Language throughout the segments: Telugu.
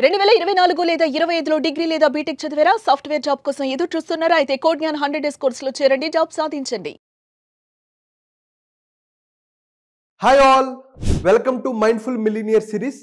2024 లేదా 25లో డిగ్రీ లేదా బీటెక్ చదివారా? సాఫ్ట్‌వేర్ జాబ్ కోసం ఎదురు చూస్తున్నారా? అయితే కోడ్ జ్ఞాన్ 100 డేస్ కోర్సులో చేరండి, జాబ్ సాధించండి. Hi all, welcome to Mindful Millionaire series.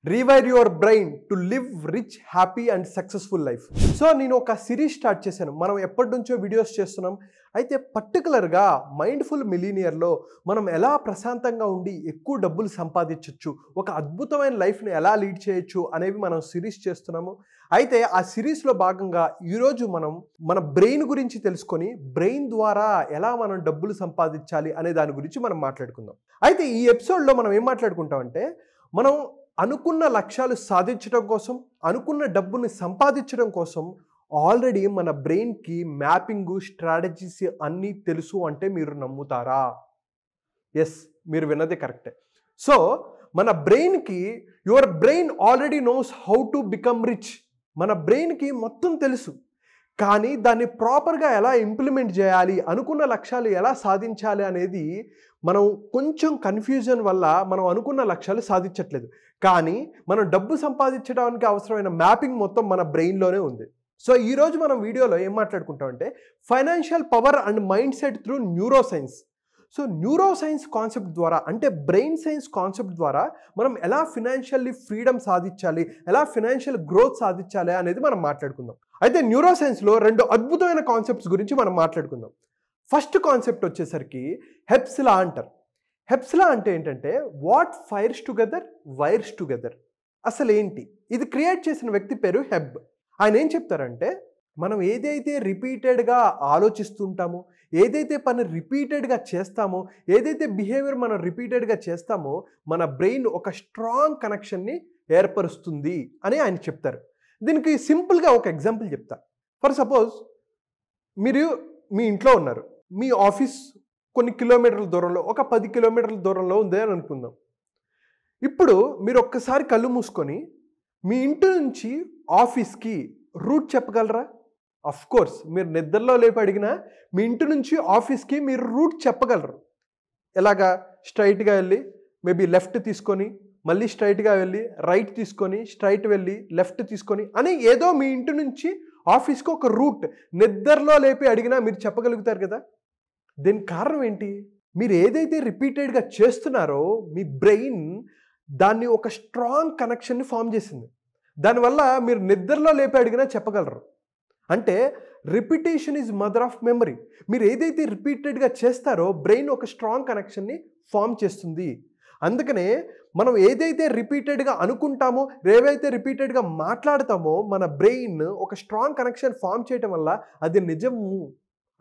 Rewire your brain to live rich, happy and successful life. So నేను ఒక సిరీస్ స్టార్ట్ చేశాను. మనం ఎప్పటి నుంచో వీడియోస్ చేస్తున్నాం. అయితే పర్టికులర్గా మైండ్ఫుల్ మిలీనియర్లో మనం ఎలా ప్రశాంతంగా ఉండి ఎక్కువ డబ్బులు సంపాదించవచ్చు, ఒక అద్భుతమైన లైఫ్ని ఎలా లీడ్ చేయొచ్చు అనేవి మనం సిరీస్ చేస్తున్నాము. అయితే ఆ సిరీస్లో భాగంగా ఈరోజు మనం మన బ్రెయిన్ గురించి తెలుసుకొని బ్రెయిన్ ద్వారా ఎలా మనం డబ్బులు సంపాదించాలి అనే దాని గురించి మనం మాట్లాడుకుందాం. అయితే ఈ ఎపిసోడ్లో మనం ఏం మాట్లాడుకుంటామంటే, మనం అనుకున్న లక్ష్యాలు సాధించడం కోసం, అనుకున్న డబ్బుని సంపాదించడం కోసం ఆల్రెడీ మన బ్రెయిన్కి మ్యాపింగు, స్ట్రాటజీస్ అన్నీ తెలుసు అంటే మీరు నమ్ముతారా? ఎస్, మీరు విన్నదే కరెక్టే. సో మన బ్రెయిన్కి your brain already knows how to become rich. మన బ్రెయిన్కి మొత్తం తెలుసు, కానీ దాన్ని ప్రాపర్గా ఎలా ఇంప్లిమెంట్ చేయాలి, అనుకున్న లక్ష్యాలు ఎలా సాధించాలి అనేది మనం కొంచెం కన్ఫ్యూజన్ వల్ల మనం అనుకున్న లక్ష్యాలు సాధించట్లేదు. కానీ మనం డబ్బు సంపాదించడానికి అవసరమైన మ్యాపింగ్ మొత్తం మన బ్రెయిన్లోనే ఉంది. సో ఈరోజు మనం వీడియోలో ఏం మాట్లాడుకుంటామంటే, financial power and mindset through neuroscience. So neuroscience concept ద్వారా, అంటే బ్రెయిన్ సైన్స్ కాన్సెప్ట్ ద్వారా మనం ఎలా ఫినాన్షియల్లీ ఫ్రీడమ్ సాధించాలి, ఎలా ఫినాన్షియల్ గ్రోత్ సాధించాలి అనేది మనం మాట్లాడుకుందాం. అయితే న్యూరో సైన్స్లో రెండు అద్భుతమైన కాన్సెప్ట్స్ గురించి మనం మాట్లాడుకుందాం. ఫస్ట్ కాన్సెప్ట్ వచ్చేసరికి హెబ్స్ లా అంటారు. హెబ్స్ లా అంటే ఏంటంటే, what fires together wires together. అసలు ఏంటి? ఇది క్రియేట్ చేసిన వ్యక్తి పేరు హెబ్. ఆయన ఏం చెప్తారంటే, మనం ఏదైతే రిపీటెడ్గా ఆలోచిస్తుంటామో, ఏదైతే పని రిపీటెడ్గా చేస్తామో, ఏదైతే బిహేవియర్ మనం రిపీటెడ్గా చేస్తామో, మన బ్రెయిన్ ఒక స్ట్రాంగ్ కనెక్షన్ని ఏర్పరుస్తుంది అని ఆయన చెప్తారు. దీనికి సింపుల్గా ఒక ఎగ్జాంపుల్ చెప్తా. ఫర్ సపోజ్ మీరు మీ ఇంట్లో ఉన్నారు, మీ ఆఫీస్ కొన్ని కిలోమీటర్ల దూరంలో, ఒక 10 కిలోమీటర్ల దూరంలో ఉంది అని అనుకుందాం. ఇప్పుడు మీరు ఒక్కసారి కళ్ళు మూసుకొని మీ ఇంటి నుంచి ఆఫీస్కి రూట్ చెప్పగలరా? అఫ్ కోర్స్, మీరు నిద్రలో లేపి అడిగినా మీ ఇంటి నుంచి ఆఫీస్కి మీరు రూట్ చెప్పగలరు. ఎలాగా? స్ట్రైట్గా వెళ్ళి మేబీ లెఫ్ట్ తీసుకొని, మళ్ళీ స్ట్రైట్గా వెళ్ళి రైట్ తీసుకొని, స్ట్రైట్ వెళ్ళి లెఫ్ట్ తీసుకొని అని ఏదో మీ ఇంటి నుంచి ఆఫీస్కి ఒక రూట్ నిద్రలో లేపి అడిగినా మీరు చెప్పగలుగుతారు కదా. దీనికి కారణం ఏంటి? మీరు ఏదైతే రిపీటెడ్గా చేస్తున్నారో మీ బ్రెయిన్ దాన్ని ఒక స్ట్రాంగ్ కనెక్షన్ని ఫామ్ చేసింది. దానివల్ల మీరు నిద్రలో లేపి అడిగినా చెప్పగలరు. అంటే repetition is mother of memory. మీరు ఏదైతే రిపీటెడ్గా చేస్తారో బ్రెయిన్ ఒక స్ట్రాంగ్ కనెక్షన్ని ఫామ్ చేస్తుంది. అందుకనే మనం ఏదైతే రిపీటెడ్గా అనుకుంటామో, ఏవైతే రిపీటెడ్గా మాట్లాడతామో, మన బ్రెయిన్ ఒక స్ట్రాంగ్ కనెక్షన్ ఫామ్ చేయటం వల్ల అది నిజము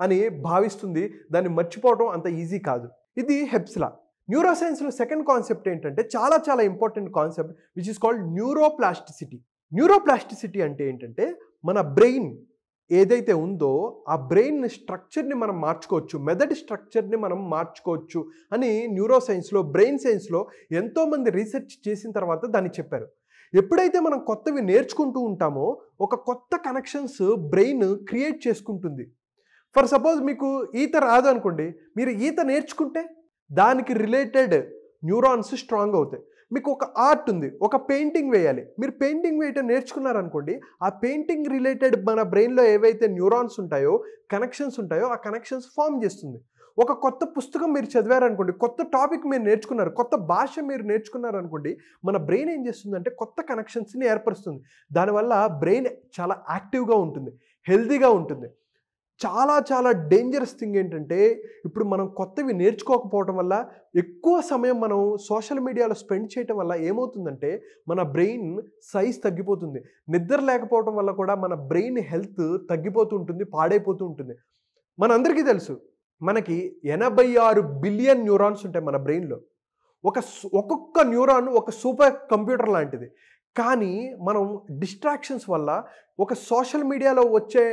అని భావిస్తుంది. దాన్ని మర్చిపోవడం అంత ఈజీ కాదు. ఇది హెబ్స్ లా. న్యూరో సైన్స్లో సెకండ్ కాన్సెప్ట్ ఏంటంటే, చాలా చాలా important concept, which is called neuroplasticity. Neuroplasticity అంటే ఏంటంటే, మన బ్రెయిన్ ఏదైతే ఉందో ఆ బ్రెయిన్ స్ట్రక్చర్ని మనం మార్చుకోవచ్చు, మెదడు స్ట్రక్చర్ని మనం మార్చుకోవచ్చు అని న్యూరో సైన్స్లో, బ్రెయిన్ సైన్స్లో ఎంతోమంది రీసెర్చ్ చేసిన తర్వాత దాన్ని చెప్పారు. ఎప్పుడైతే మనం కొత్తవి నేర్చుకుంటూ ఉంటామో ఒక కొత్త కనెక్షన్స్ బ్రెయిన్ క్రియేట్ చేసుకుంటుంది. ఫర్ సపోజ్ మీకు ఈత రాదు అనుకోండి, మీరు ఈత నేర్చుకుంటే దానికి రిలేటెడ్ న్యూరాన్స్ స్ట్రాంగ్ అవుతాయి. మీకు ఒక ఆర్ట్ ఉంది, ఒక పెయింటింగ్ వేయాలి, మీరు పెయింటింగ్ వేయటం నేర్చుకున్నారనుకోండి, ఆ పెయింటింగ్ రిలేటెడ్ మన బ్రెయిన్లో ఏవైతే న్యూరాన్స్ ఉంటాయో, కనెక్షన్స్ ఉంటాయో, ఆ కనెక్షన్స్ ఫామ్ చేస్తుంది. ఒక కొత్త పుస్తకం మీరు చదివారనుకోండి, కొత్త టాపిక్ మీరు నేర్చుకున్నారు, కొత్త భాష మీరు నేర్చుకున్నారనుకోండి, మన బ్రెయిన్ ఏం చేస్తుందంటే కొత్త కనెక్షన్స్ని ఏర్పరుస్తుంది. దానివల్ల బ్రెయిన్ చాలా యాక్టివ్గా ఉంటుంది, హెల్తీగా ఉంటుంది. చాలా చాలా డేంజరస్ థింగ్ ఏంటంటే, ఇప్పుడు మనం కొత్తవి నేర్చుకోకపోవటం వల్ల, ఎక్కువ సమయం మనం సోషల్ మీడియాలో స్పెండ్ చేయటం వల్ల ఏమవుతుందంటే మన బ్రెయిన్ సైజ్ తగ్గిపోతుంది. నిద్ర లేకపోవటం వల్ల కూడా మన బ్రెయిన్ హెల్త్ తగ్గిపోతూ ఉంటుంది, పాడైపోతూ ఉంటుంది. మనందరికీ తెలుసు, మనకి 86 బిలియన్ న్యూరాన్స్ ఉంటాయి మన బ్రెయిన్లో. ఒక్కొక్క న్యూరాన్ ఒక సూపర్ కంప్యూటర్ లాంటిది. కానీ మనం డిస్ట్రాక్షన్స్ వల్ల, ఒక సోషల్ మీడియాలో వచ్చే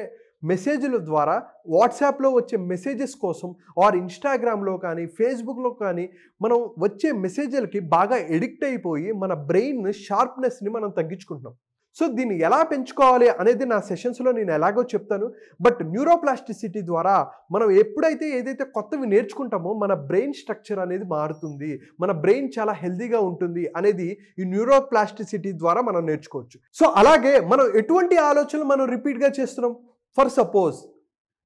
మెసేజ్ల ద్వారా, వాట్సాప్లో వచ్చే మెసేజెస్ కోసం, ఆర్ ఇన్స్టాగ్రామ్లో కానీ ఫేస్బుక్లో కానీ మనం వచ్చే మెసేజ్లకి బాగా ఎడిక్ట్ అయిపోయి మన బ్రెయిన్ షార్ప్నెస్ని మనం తగ్గించుకుంటున్నాం. సో దీన్ని ఎలా పెంచుకోవాలి అనేది నా సెషన్స్లో నేను ఎలాగో చెప్తాను. బట్ న్యూరోప్లాస్టిసిటీ ద్వారా మనం ఎప్పుడైతే ఏదైతే కొత్తవి నేర్చుకుంటామో మన బ్రెయిన్ స్ట్రక్చర్ అనేది మారుతుంది, మన బ్రెయిన్ చాలా హెల్తీగా ఉంటుంది అనేది ఈ న్యూరోప్లాస్టిసిటీ ద్వారా మనం నేర్చుకోవచ్చు. సో అలాగే మనం ఎటువంటి ఆలోచనలు మనం రిపీట్గా చేస్తున్నాం. ఫర్ సపోజ్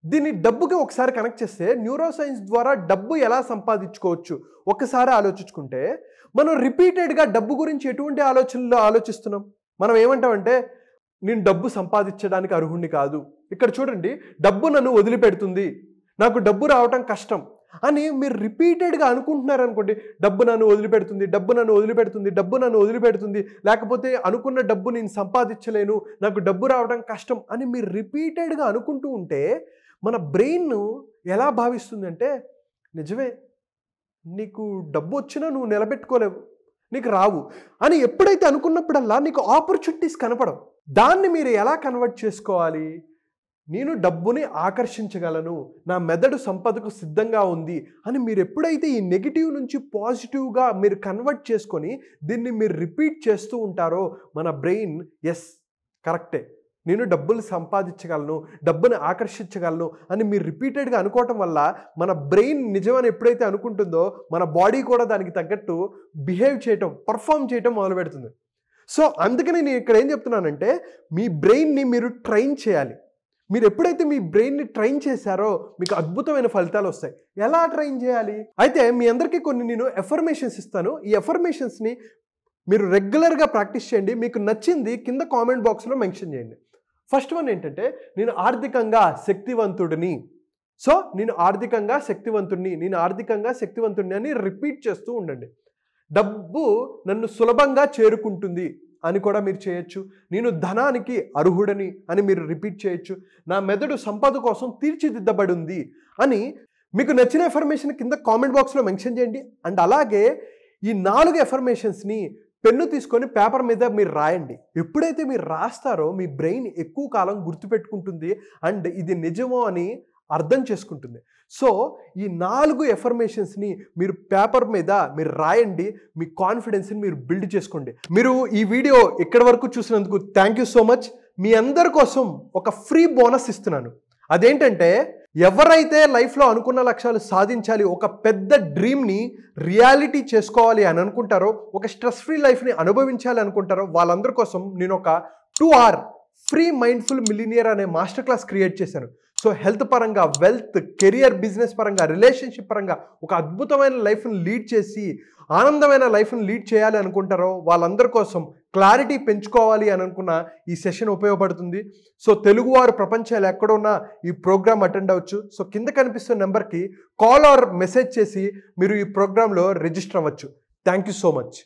దీన్ని డబ్బుకి ఒకసారి కనెక్ట్ చేస్తే న్యూరో సైన్స్ ద్వారా డబ్బు ఎలా సంపాదించుకోవచ్చు ఒకసారి ఆలోచించుకుంటే మనం రిపీటెడ్గా డబ్బు గురించి ఎటువంటి ఆలోచనలు ఆలోచిస్తున్నాం. మనం ఏమంటామంటే నేను డబ్బు సంపాదించడానికి అర్హుణ్ణి కాదు, ఇక్కడ చూడండి డబ్బు నన్ను వదిలిపెడుతుంది, నాకు డబ్బు రావటం కష్టం అని మీరు రిపీటెడ్గా అనుకుంటున్నారు అనుకోండి. డబ్బు నన్ను వదిలిపెడుతుంది, డబ్బు నన్ను వదిలిపెడుతుంది, డబ్బు నన్ను వదిలిపెడుతుంది, లేకపోతే అనుకున్న డబ్బు నేను సంపాదించలేను, నాకు డబ్బు రావడం కష్టం అని మీరు రిపీటెడ్గా అనుకుంటూ ఉంటే మన బ్రెయిన్ ఎలా భావిస్తుంది అంటే నిజమే, నీకు డబ్బు వచ్చినా నువ్వు నిలబెట్టుకోలేవు, నీకు రావు అని ఎప్పుడైతే అనుకున్నప్పుడల్లా నీకు ఆపర్చునిటీస్ కనపడవు. దాన్ని మీరు ఎలా కన్వర్ట్ చేసుకోవాలి? నేను డబ్బుని ఆకర్షించగలను, నా మెదడు సంపదకు సిద్ధంగా ఉంది అని మీరు ఎప్పుడైతే ఈ నెగిటివ్ నుంచి పాజిటివ్గా మీరు కన్వర్ట్ చేసుకొని దీన్ని మీరు రిపీట్ చేస్తూ ఉంటారో మన బ్రెయిన్ ఎస్ కరెక్టే, నేను డబ్బులు సంపాదించగలను, డబ్బుని ఆకర్షించగలను అని మీరు రిపీటెడ్గా అనుకోవటం వల్ల మన బ్రెయిన్ నిజమని ఎప్పుడైతే అనుకుంటుందో మన బాడీ కూడా దానికి తగ్గట్టు బిహేవ్ చేయటం, పర్ఫామ్ చేయటం మొదలు పెడుతుంది. సో అందుకని నేను ఇక్కడ ఏం చెప్తున్నానంటే మీ బ్రెయిన్ని మీరు ట్రైన్ చేయాలి. మీరు ఎప్పుడైతే మీ బ్రెయిన్ని ట్రైన్ చేశారో మీకు అద్భుతమైన ఫలితాలు వస్తాయి. ఎలా ట్రైన్ చేయాలి? అయితే మీ అందరికీ కొన్ని నేను ఎఫర్మేషన్స్ ఇస్తాను. ఈ ఎఫర్మేషన్స్ని మీరు రెగ్యులర్గా ప్రాక్టీస్ చేయండి. మీకు నచ్చింది కింద కామెంట్ బాక్స్లో మెన్షన్ చేయండి. ఫస్ట్ వన్ ఏంటంటే నేను ఆర్థికంగా శక్తివంతుడిని. సో నేను ఆర్థికంగా శక్తివంతుడిని, నేను ఆర్థికంగా శక్తివంతుడిని అని రిపీట్ చేస్తూ ఉండండి. డబ్బు నన్ను సులభంగా చేరుకుంటుంది అని కూడా మీరు చేయొచ్చు. నేను ధనానికి అర్హుడని అని మీరు రిపీట్ చేయొచ్చు. నా మెదడు సంపద కోసం తీర్చిదిద్దబడి ఉంది అని మీకు నచ్చిన ఎఫర్మేషన్ కింద కామెంట్ బాక్స్లో మెన్షన్ చేయండి. అండ్ అలాగే ఈ 4 ఎఫర్మేషన్స్ని పెన్ను తీసుకొని పేపర్ మీద మీరు రాయండి. ఎప్పుడైతే మీరు రాస్తారో మీ బ్రెయిన్ ఎక్కువ కాలం గుర్తుపెట్టుకుంటుంది అండ్ ఇది నిజమో అని అర్థం చేసుకుంటుంది. సో ఈ 4 ఎఫర్మేషన్స్ని మీరు పేపర్ మీద మీరు రాయండి. మీ కాన్ఫిడెన్స్ని మీరు బిల్డ్ చేసుకోండి. మీరు ఈ వీడియో ఇక్కడి వరకు చూసినందుకు థ్యాంక్ యూ సో మచ్. మీ అందరి కోసం ఒక ఫ్రీ బోనస్ ఇస్తున్నాను. అదేంటంటే ఎవరైతే లైఫ్లో అనుకున్న లక్ష్యాలు సాధించాలి, ఒక పెద్ద డ్రీమ్ని రియాలిటీ చేసుకోవాలి అని అనుకుంటారో, ఒక స్ట్రెస్ ఫ్రీ లైఫ్ని అనుభవించాలి అనుకుంటారో వాళ్ళందరి కోసం నేను ఒక 2 hour ఫ్రీ మైండ్ఫుల్ మిలినియర్ అనే మాస్టర్ క్లాస్ క్రియేట్ చేశాను. సో హెల్త్ పరంగా, వెల్త్, కెరియర్, బిజినెస్ పరంగా, రిలేషన్షిప్ పరంగా ఒక అద్భుతమైన లైఫ్ని లీడ్ చేసి ఆనందమైన లైఫ్ని లీడ్ చేయాలి అనుకుంటారో వాళ్ళందరి కోసం క్లారిటీ పెంచుకోవాలి అని అనుకున్న ఈ సెషన్ ఉపయోగపడుతుంది. సో తెలుగువారు ప్రపంచాలు ఎక్కడున్నా ఈ ప్రోగ్రామ్ అటెండ్ అవ్వచ్చు. సో కింద కనిపిస్తున్న నెంబర్కి కాల్ ఆర్ మెసేజ్ చేసి మీరు ఈ ప్రోగ్రాంలో రిజిస్టర్ అవ్వచ్చు. Thank you so much.